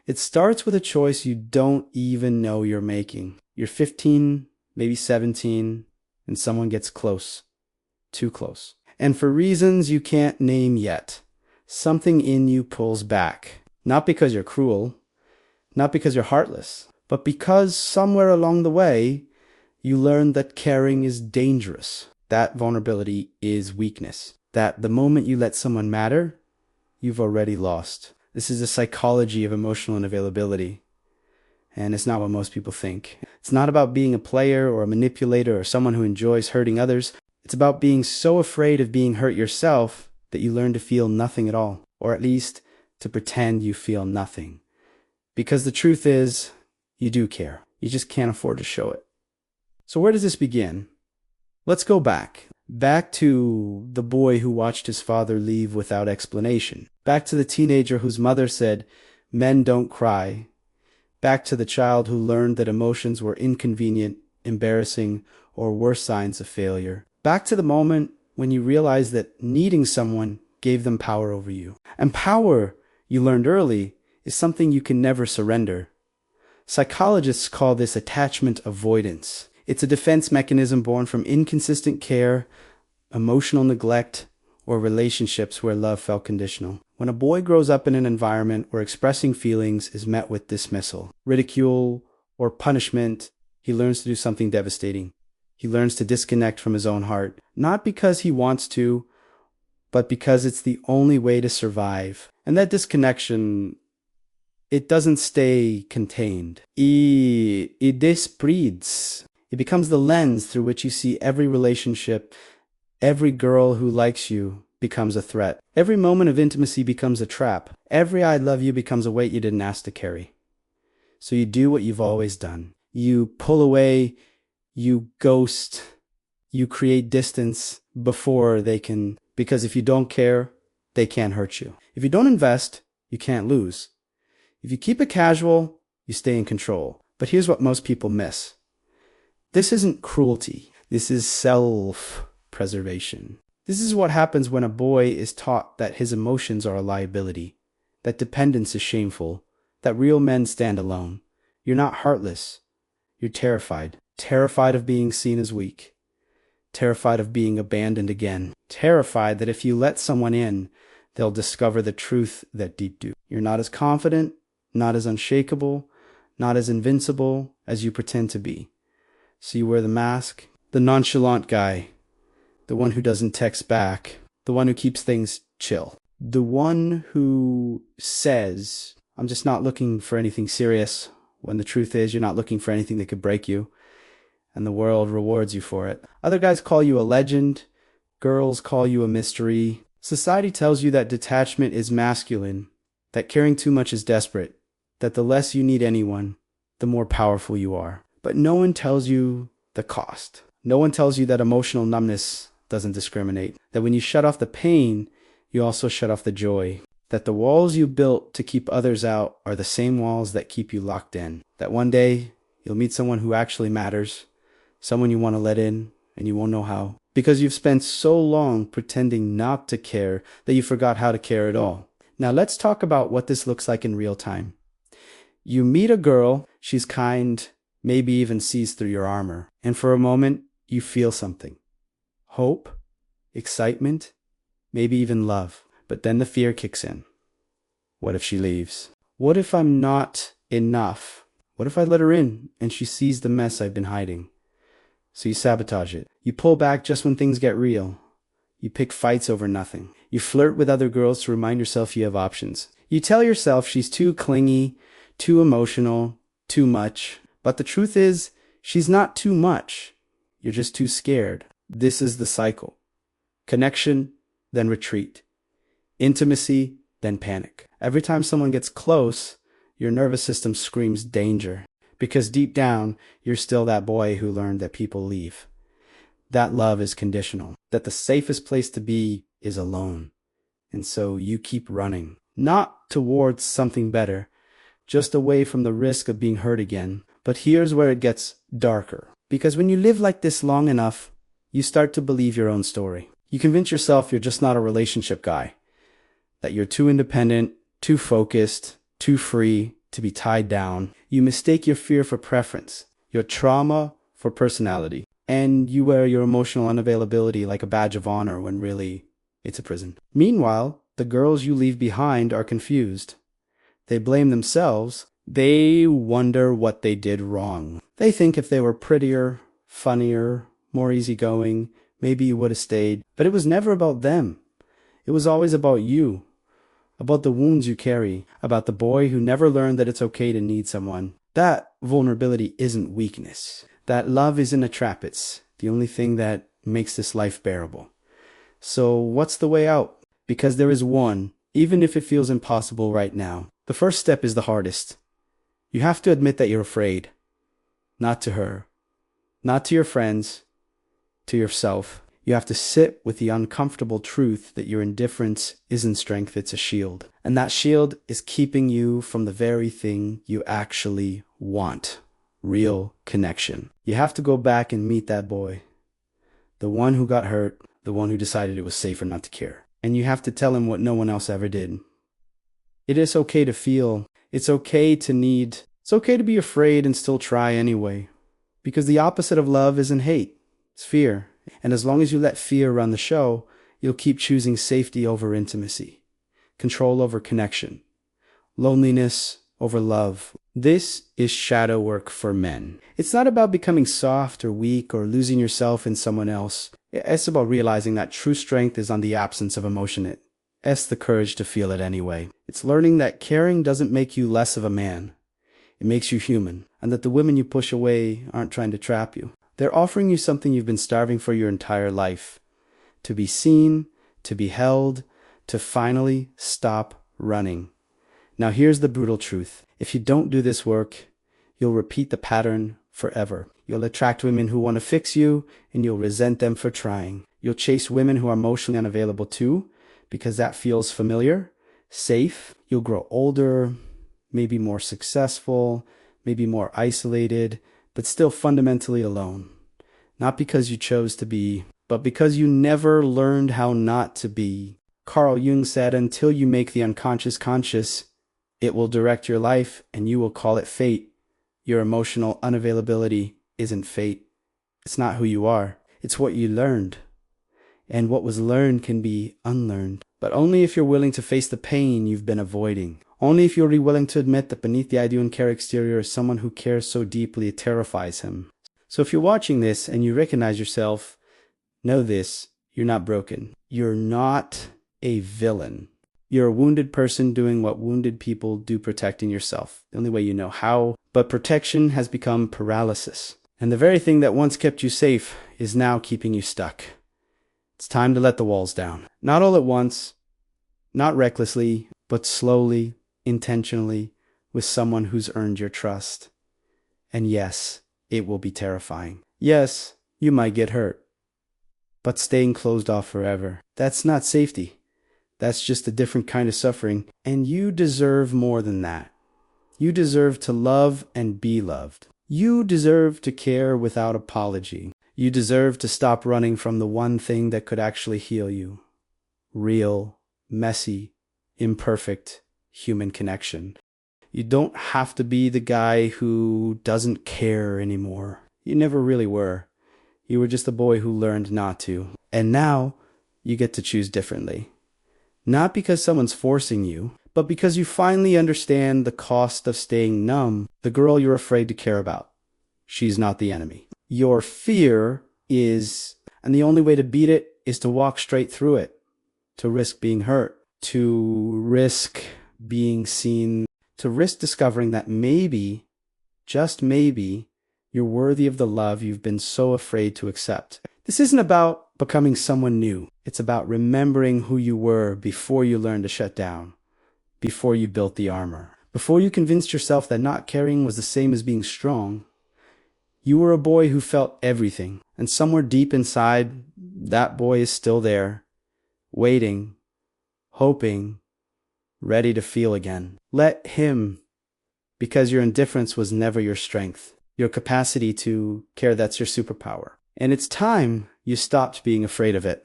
It starts with a choice you don't even know you're making. You're 15, maybe 17, and someone gets close. Too close. And for reasons you can't name yet, something in you pulls back. Not because you're cruel, not because you're heartless, but because somewhere along the way, you learn that caring is dangerous. That vulnerability is weakness. That the moment you let someone matter, you've already lost. This is the psychology of emotional unavailability. And it's not what most people think. It's not about being a player or a manipulator or someone who enjoys hurting others. It's about being so afraid of being hurt yourself that you learn to feel nothing at all, or at least to pretend you feel nothing. Because the truth is, you do care. You just can't afford to show it. So where does this begin? Let's go back. Back to the boy who watched his father leave without explanation. Back to the teenager whose mother said, "Men don't cry." Back to the child who learned that emotions were inconvenient, embarrassing, or worse signs of failure. Back to the moment when you realized that needing someone gave them power over you. And power, you learned early, is something you can never surrender. Psychologists call this attachment avoidance. It's a defense mechanism born from inconsistent care, emotional neglect, or relationships where love felt conditional. When a boy grows up in an environment where expressing feelings is met with dismissal, ridicule, or punishment, he learns to do something devastating. He learns to disconnect from his own heart, not because he wants to, but because it's the only way to survive. And that disconnection, it doesn't stay contained. It despreads. It becomes the lens through which you see every relationship. Every girl who likes you becomes a threat. Every moment of intimacy becomes a trap. Every "I love you" becomes a weight you didn't ask to carry. So you do what you've always done. You pull away, you ghost, you create distance before they can, because if you don't care, they can't hurt you. If you don't invest, you can't lose. If you keep it casual, you stay in control. But here's what most people miss. This isn't cruelty. This is self-preservation. This is what happens when a boy is taught that his emotions are a liability, that dependence is shameful, that real men stand alone. You're not heartless. You're terrified. Terrified of being seen as weak. Terrified of being abandoned again. Terrified that if you let someone in, they'll discover the truth that deep do. You're not as confident, not as unshakable, not as invincible as you pretend to be. So you wear the mask, the nonchalant guy, the one who doesn't text back, the one who keeps things chill, the one who says, "I'm just not looking for anything serious," when the truth is you're not looking for anything that could break you, and the world rewards you for it. Other guys call you a legend, girls call you a mystery. Society tells you that detachment is masculine, that caring too much is desperate, that the less you need anyone, the more powerful you are. But no one tells you the cost. No one tells you that emotional numbness doesn't discriminate, that when you shut off the pain, you also shut off the joy, that the walls you built to keep others out are the same walls that keep you locked in, that one day you'll meet someone who actually matters, someone you want to let in, and you won't know how, because you've spent so long pretending not to care that you forgot how to care at all. Now let's talk about what this looks like in real time. You meet a girl, she's kind, maybe even sees through your armor, and for a moment, you feel something. Hope, excitement, maybe even love. But then the fear kicks in. What if she leaves? What if I'm not enough? What if I let her in and she sees the mess I've been hiding? So you sabotage it. You pull back just when things get real. You pick fights over nothing. You flirt with other girls to remind yourself you have options. You tell yourself she's too clingy, too emotional, too much. But the truth is, she's not too much. You're just too scared. This is the cycle. Connection, then retreat. Intimacy, then panic. Every time someone gets close, your nervous system screams danger. Because deep down, you're still that boy who learned that people leave. That love is conditional. That the safest place to be is alone. And so you keep running. Not towards something better, just away from the risk of being hurt again. But here's where it gets darker. Because when you live like this long enough, you start to believe your own story. You convince yourself you're just not a relationship guy. That you're too independent, too focused, too free, to be tied down. You mistake your fear for preference, your trauma for personality, and you wear your emotional unavailability like a badge of honor when really it's a prison. Meanwhile, the girls you leave behind are confused. They blame themselves. They wonder what they did wrong. They think if they were prettier, funnier, more easygoing, maybe you would have stayed. But it was never about them. It was always about you, about the wounds you carry, about the boy who never learned that it's okay to need someone. That vulnerability isn't weakness. That love isn't a trap. It's the only thing that makes this life bearable. So what's the way out? Because there is one, even if it feels impossible right now. The first step is the hardest. You have to admit that you're afraid. Not to her, not to your friends, to yourself. You have to sit with the uncomfortable truth that your indifference isn't strength, it's a shield. And that shield is keeping you from the very thing you actually want. Real connection. You have to go back and meet that boy. The one who got hurt, the one who decided it was safer not to care. And you have to tell him what no one else ever did. It is okay to feel. It's okay to need. It's okay to be afraid and still try anyway. Because the opposite of love isn't hate. It's fear. And as long as you let fear run the show, you'll keep choosing safety over intimacy, control over connection, loneliness over love. This is shadow work for men. It's not about becoming soft or weak or losing yourself in someone else. It's about realizing that true strength is on the absence of emotion. It's the courage to feel it anyway. It's learning that caring doesn't make you less of a man. It makes you human, and that the women you push away aren't trying to trap you. They're offering you something you've been starving for your entire life. To be seen, to be held, to finally stop running. Now here's the brutal truth. If you don't do this work, you'll repeat the pattern forever. You'll attract women who want to fix you, and you'll resent them for trying. You'll chase women who are emotionally unavailable too, because that feels familiar, safe. You'll grow older, maybe more successful, maybe more isolated, but still fundamentally alone. Not because you chose to be, but because you never learned how not to be. Carl Jung said, until you make the unconscious conscious, it will direct your life and you will call it fate. Your emotional unavailability isn't fate. It's not who you are. It's what you learned. And what was learned can be unlearned. But only if you're willing to face the pain you've been avoiding. Only if you're willing to admit that beneath the I do and care exterior is someone who cares so deeply it terrifies him. So if you're watching this and you recognize yourself, know this, you're not broken. You're not a villain. You're a wounded person doing what wounded people do, protecting yourself. The only way you know how. But protection has become paralysis. And the very thing that once kept you safe is now keeping you stuck. It's time to let the walls down. Not all at once, not recklessly, but slowly, intentionally, with someone who's earned your trust. And yes, it will be terrifying. Yes, you might get hurt. But staying closed off forever, that's not safety. That's just a different kind of suffering. And you deserve more than that. You deserve to love and be loved. You deserve to care without apology. You deserve to stop running from the one thing that could actually heal you. Real, messy, imperfect human connection. You don't have to be the guy who doesn't care anymore. You never really were. You were just a boy who learned not to. And now you get to choose differently. Not because someone's forcing you, but because you finally understand the cost of staying numb. The girl you're afraid to care about. She's not the enemy. Your fear is, and the only way to beat it is to walk straight through it, to risk being hurt, to risk being seen, to risk discovering that maybe, just maybe, you're worthy of the love you've been so afraid to accept. This isn't about becoming someone new. It's about remembering who you were before you learned to shut down, before you built the armor, before you convinced yourself that not caring was the same as being strong. You were a boy who felt everything, and somewhere deep inside, that boy is still there, waiting, hoping, ready to feel again. Let him, because your indifference was never your strength, your capacity to care, that's your superpower. And it's time you stopped being afraid of it.